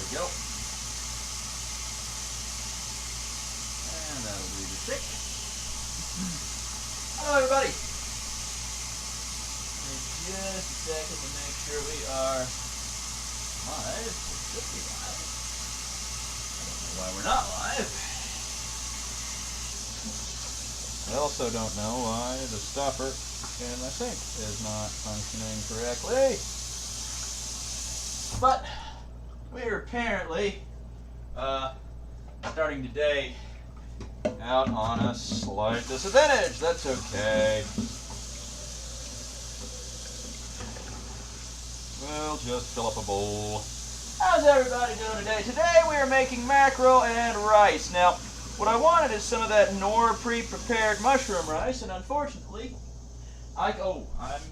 we go. And that'll do the trick. Hello, everybody. Just a second to make sure we are live. We should be live. I don't know why we're not live. I also don't know why the stopper in my sink is not functioning correctly. But we're apparently starting today out on a slight disadvantage. That's okay. We'll just fill up a bowl. How's everybody doing today? Today we are making mackerel and rice. Now, what I wanted is some of that Knorr pre-prepared mushroom rice, and unfortunately, I'm live.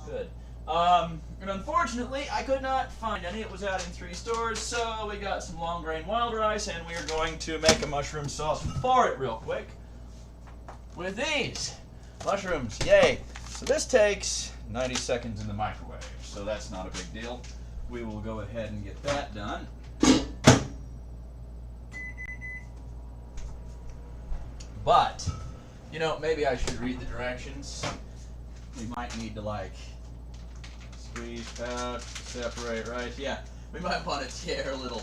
Good. And unfortunately, I could not find any. It was out in 3 stores, so we got some long grain wild rice, and we are going to make a mushroom sauce for it real quick with these mushrooms. Yay! So this takes 90 seconds in the microwave, so that's not a big deal. We will go ahead and get that done. But, you know, maybe I should read the directions. We might need to, like, squeeze out, separate, right? Yeah, we might want to tear a little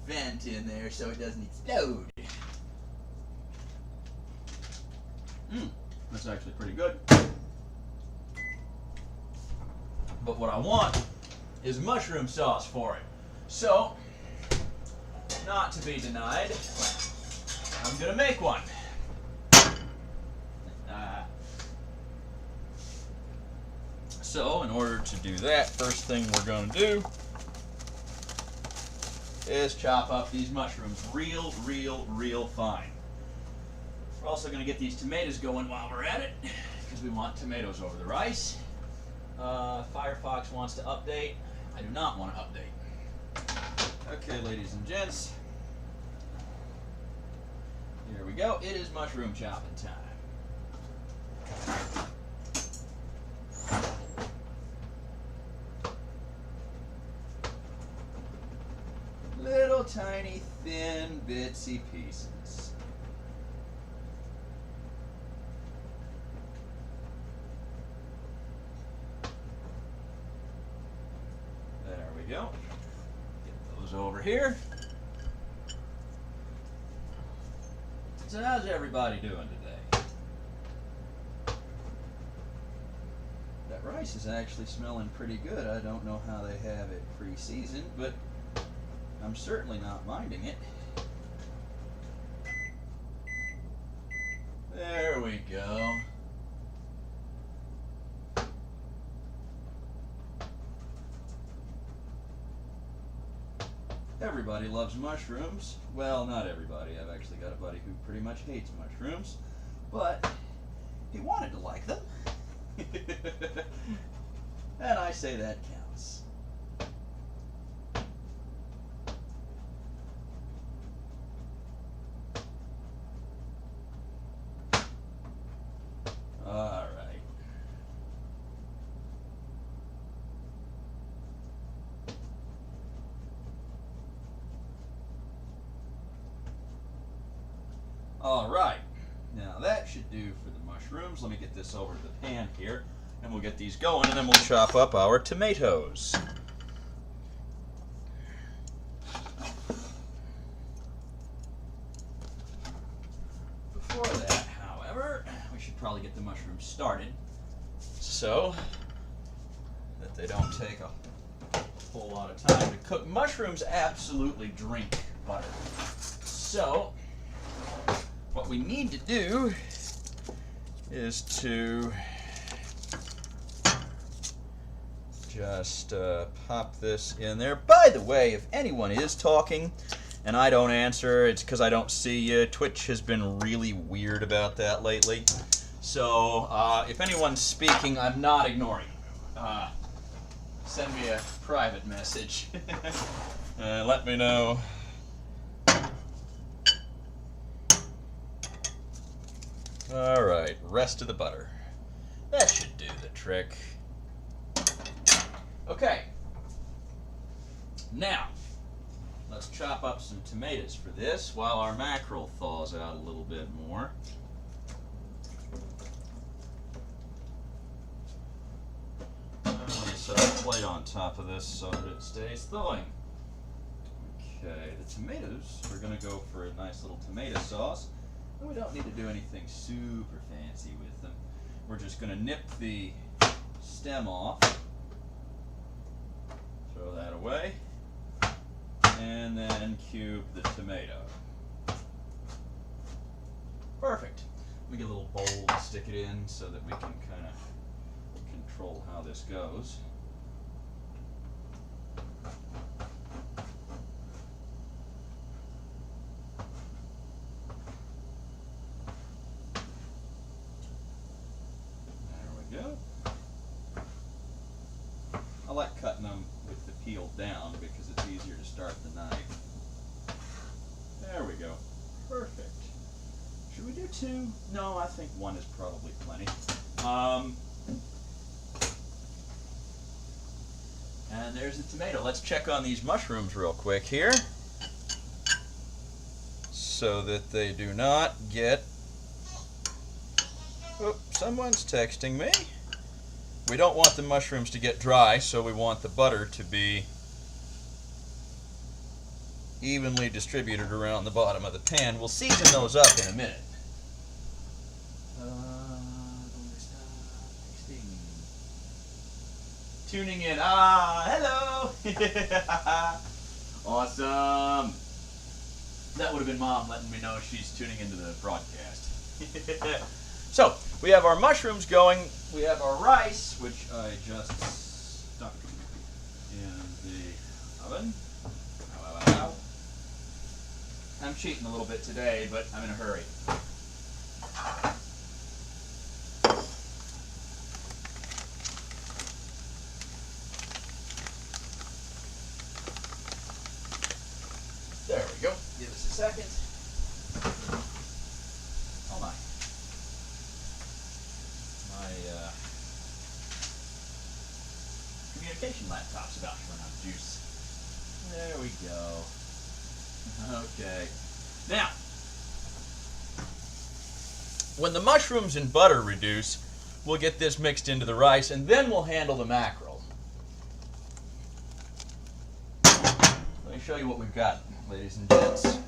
vent in there so it doesn't explode. That's actually pretty good. But what I want is mushroom sauce for it. So, not to be denied, I'm gonna make one. So, in order to do that, first thing we're gonna do is chop up these mushrooms real fine. We're also gonna get these tomatoes going while we're at it, because we want tomatoes over the rice. Firefox wants to update. I do not want to update. Okay, ladies and gents. Here we go. It is mushroom chopping time. Little tiny thin bitsy pieces. There we go. Get those over here. So how's everybody doing today? That rice is actually smelling pretty good. I don't know how they have it pre-seasoned, but I'm certainly not minding it. There we go. Everybody loves mushrooms. Well, not everybody. I've actually got a buddy who pretty much hates mushrooms, but he wanted to like them. And I say that counts. All right. All right, now that should do for the mushrooms. Let me get this over to the pan here, and we'll get these going, and then we'll chop up our tomatoes. Before that, however, we should probably get the mushrooms started so that they don't take a whole lot of time to cook. Mushrooms absolutely drink butter. So what we need to do is to just pop this in there. By the way, if anyone is talking and I don't answer, it's because I don't see you. Twitch has been really weird about that lately. So if anyone's speaking, I'm not ignoring you. Send me a private message. Let me know. All right, rest of the butter. That should do the trick. Okay. Now, let's chop up some tomatoes for this while our mackerel thaws out a little bit more. I'm going to set a plate on top of this so that it stays thawing. Okay, the tomatoes, we're going to go for a nice little tomato sauce. And we don't need to do anything super fancy with them. We're just going to nip the stem off, throw that away, and then cube the tomato. Perfect. We get a little bowl to stick it in so that we can kind of control how this goes. I like cutting them with the peel down because it's easier to start the knife. There we go. Perfect. Should we do two? No, I think one is probably plenty. And there's the tomato. Let's check on these mushrooms real quick here so that they do not get... Oh, someone's texting me. We don't want the mushrooms to get dry, so we want the butter to be evenly distributed around the bottom of the pan. We'll season those up in a minute. Tuning in. Hello! Awesome! That would have been Mom letting me know she's tuning into the broadcast. So, we have our mushrooms going, we have our rice, which I just stuck in the oven. Ow. I'm cheating a little bit today, but I'm in a hurry. There we go. Give us a second. Oh my. Communication laptop's about to run out of juice. There we go. Okay. Now, when the mushrooms and butter reduce, we'll get this mixed into the rice, and then we'll handle the mackerel. Let me show you what we've got, ladies and gents.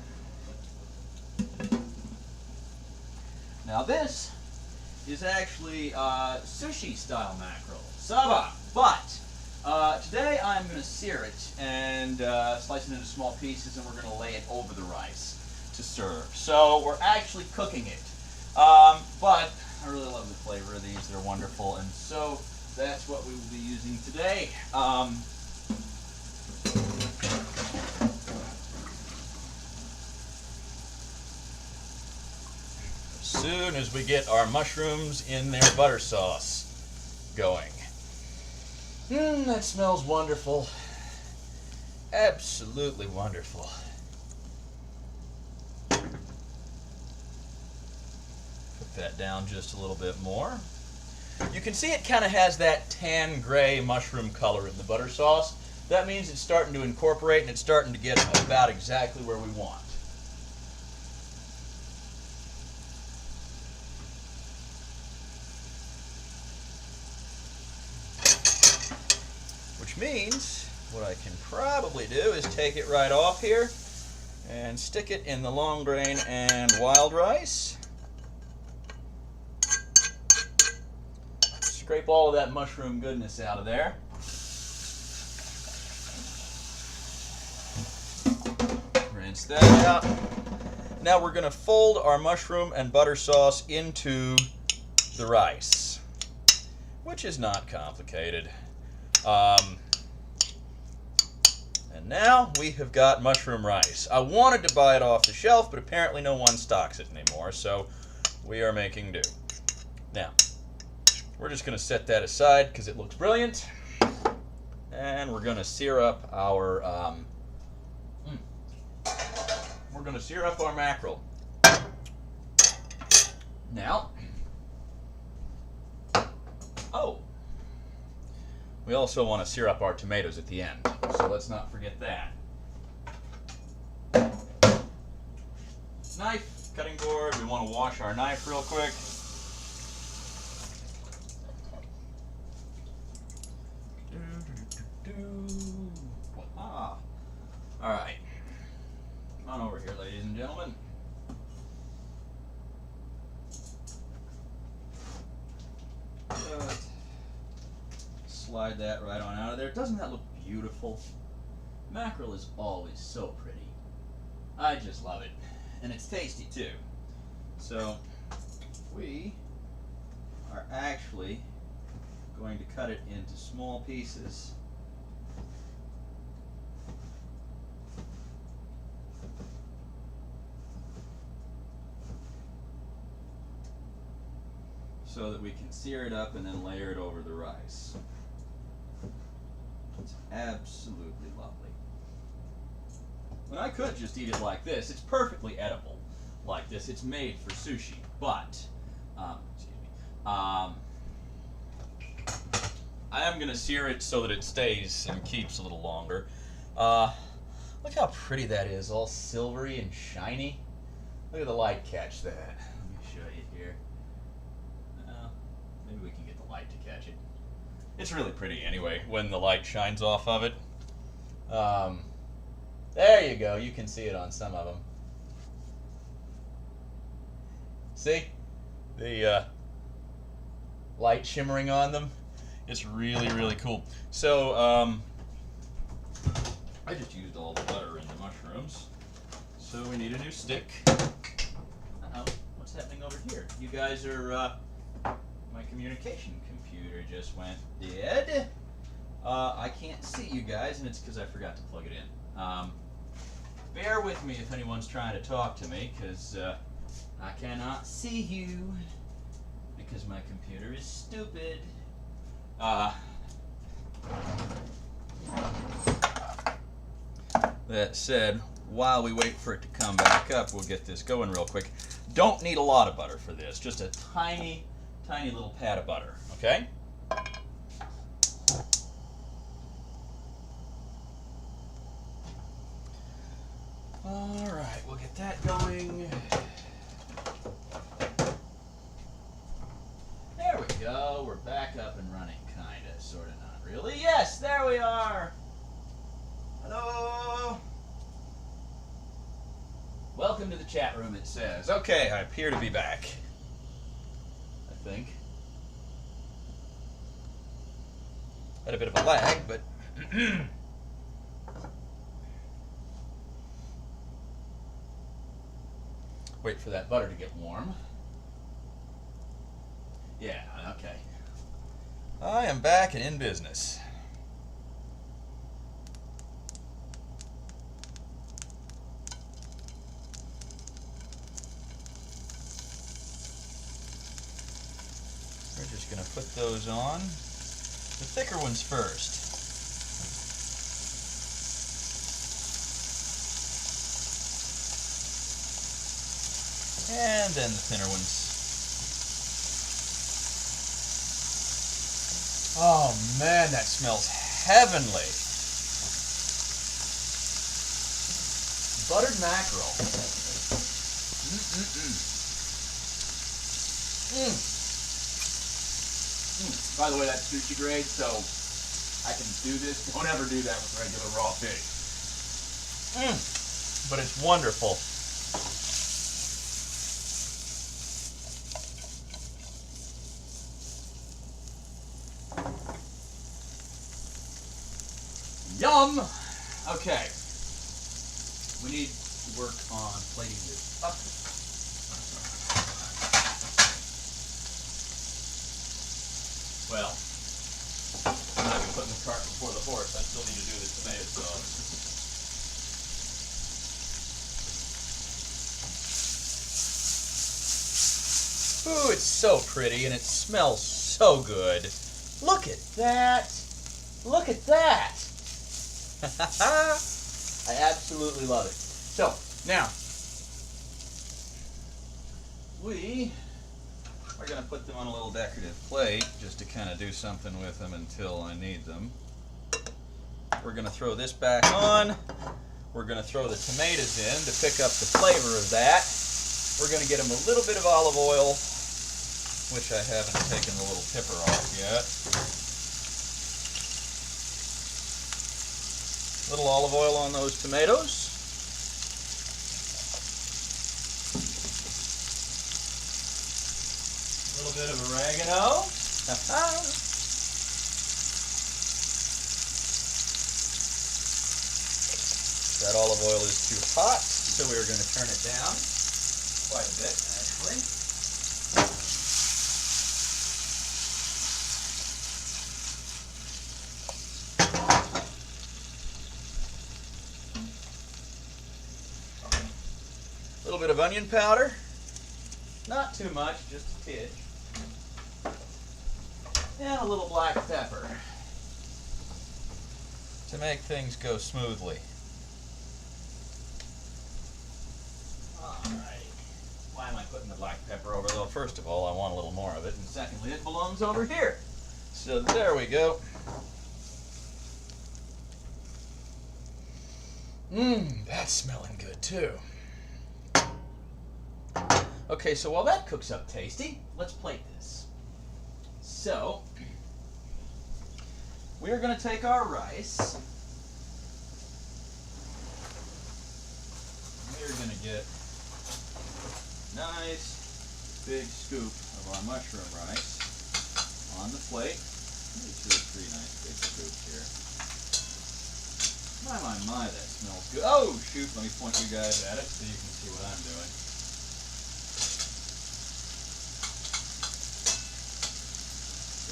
Now this is actually sushi style mackerel, saba, but today I'm going to sear it and slice it into small pieces, and we're going to lay it over the rice to serve. So we're actually cooking it, but I really love the flavor of these. They're wonderful, and so that's what we will be using today. As soon as we get our mushrooms in their butter sauce going. That smells wonderful. Absolutely wonderful. Put that down just a little bit more. You can see it kind of has that tan gray mushroom color in the butter sauce. That means it's starting to incorporate and it's starting to get about exactly where we want. Which means what I can probably do is take it right off here and stick it in the long grain and wild rice. Scrape all of that mushroom goodness out of there. Rinse that out. Now we're going to fold our mushroom and butter sauce into the rice, which is not complicated. And now we have got mushroom rice. I wanted to buy it off the shelf, but apparently no one stocks it anymore, so we are making do. Now, we're just going to set that aside because it looks brilliant. And we're going to sear up our mackerel. Now, we also want to sear up our tomatoes at the end, so let's not forget that. Knife, cutting board, we want to wash our knife real quick. Aha. All right, come on over here, ladies and gentlemen. Slide that right on out of there. Doesn't that look beautiful? Mackerel is always so pretty. I just love it. And it's tasty too. So we are actually going to cut it into small pieces. So that we can sear it up and then layer it over the rice. It's absolutely lovely. And I could just eat it like this. It's perfectly edible like this. It's made for sushi, but excuse me. I am going to sear it so that it stays and keeps a little longer. Look how pretty that is, all silvery and shiny. Look at the light catch that. Let me show you here. Maybe we can get the light to catch it. It's really pretty anyway when the light shines off of it. There you go. You can see it on some of them. See? The light shimmering on them. It's really, really cool. So, I just used all the butter in the mushrooms. So we need a new stick. Uh-oh. What's happening over here? You guys are, my communication computer just went dead. I can't see you guys, and it's because I forgot to plug it in. Bear with me if anyone's trying to talk to me, because I cannot see you, because my computer is stupid. That said, while we wait for it to come back up, we'll get this going real quick. Don't need a lot of butter for this, just a tiny, tiny little pat of butter, okay? All right, we'll get that going. There we go. We're back up and running, kind of, sort of, not really. Yes, there we are. Hello. Welcome to the chat room, it says. Okay, I appear to be back. I think. Had a bit of a lag, but wait for that butter to get warm. Yeah, okay. I am back and in business. We're just going to put those on. The thicker ones first. And then the thinner ones. Oh man, that smells heavenly. Buttered mackerel. By the way, that's sushi grade, so I can do this. Don't ever do that with regular raw fish. But it's wonderful. Yum! Okay. We need to work on plating this up. Well, I'm not going to put the cart before the horse. I still need to do this tomato sauce. Ooh, it's so pretty and it smells so good. Look at that! Look at that! I absolutely love it. So, now, we We're going to put them on a little decorative plate just to kind of do something with them until I need them. We're going to throw this back on. We're going to throw the tomatoes in to pick up the flavor of that. We're going to get them a little bit of olive oil, which I haven't taken the little pepper off yet. A little olive oil on those tomatoes. A little bit of oregano. That olive oil is too hot, so we're going to turn it down quite a bit, actually. A little bit of onion powder. Not too much, just a pinch. And a little black pepper to make things go smoothly. Alright. Why am I putting the black pepper over? Well, first of all, I want a little more of it, and secondly, it belongs over here. So there we go. That's smelling good too. Okay, so while that cooks up tasty, let's plate this. So, we are going to take our rice. We're going to get a nice big scoop of our mushroom rice on the plate. Maybe 2 or 3 nice big scoops here. My, that smells good. Oh, shoot, let me point you guys at it so you can see what I'm doing.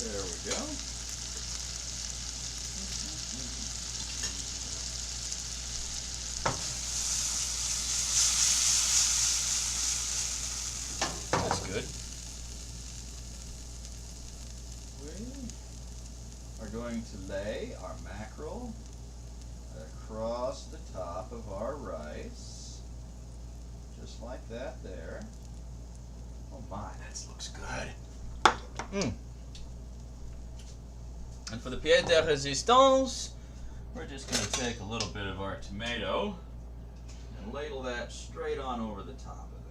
There we go. That's good. We are going to lay our mackerel across the top of our rice. Just like that there. Oh my, that looks good. And for the pièce de résistance, we're just going to take a little bit of our tomato and ladle that straight on over the top of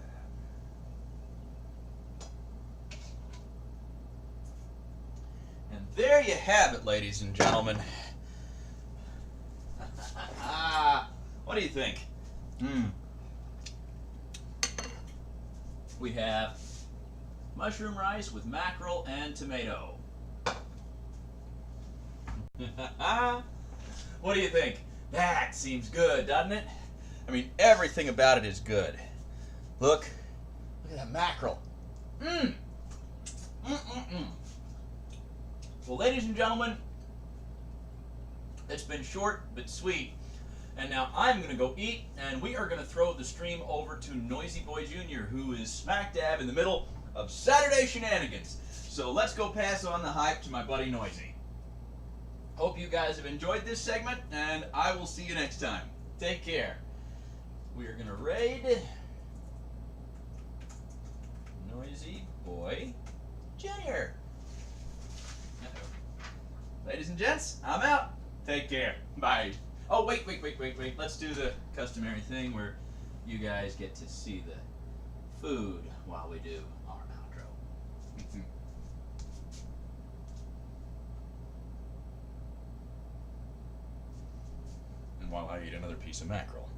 that. And there you have it, ladies and gentlemen. What do you think? We have mushroom rice with mackerel and tomato. What do you think? That seems good, doesn't it? I mean, everything about it is good. Look at that mackerel. Well, ladies and gentlemen, it's been short but sweet. And now I'm going to go eat, and we are going to throw the stream over to Noisy Boy Jr., who is smack dab in the middle of Saturday shenanigans. So let's go pass on the hype to my buddy Noisy. Hope you guys have enjoyed this segment, and I will see you next time. Take care. We are going to raid Noisy Boy Jr. Ladies and gents, I'm out. Take care. Bye. Oh, wait. Let's do the customary thing where you guys get to see the food while we do our outro. And while I eat another piece of mackerel.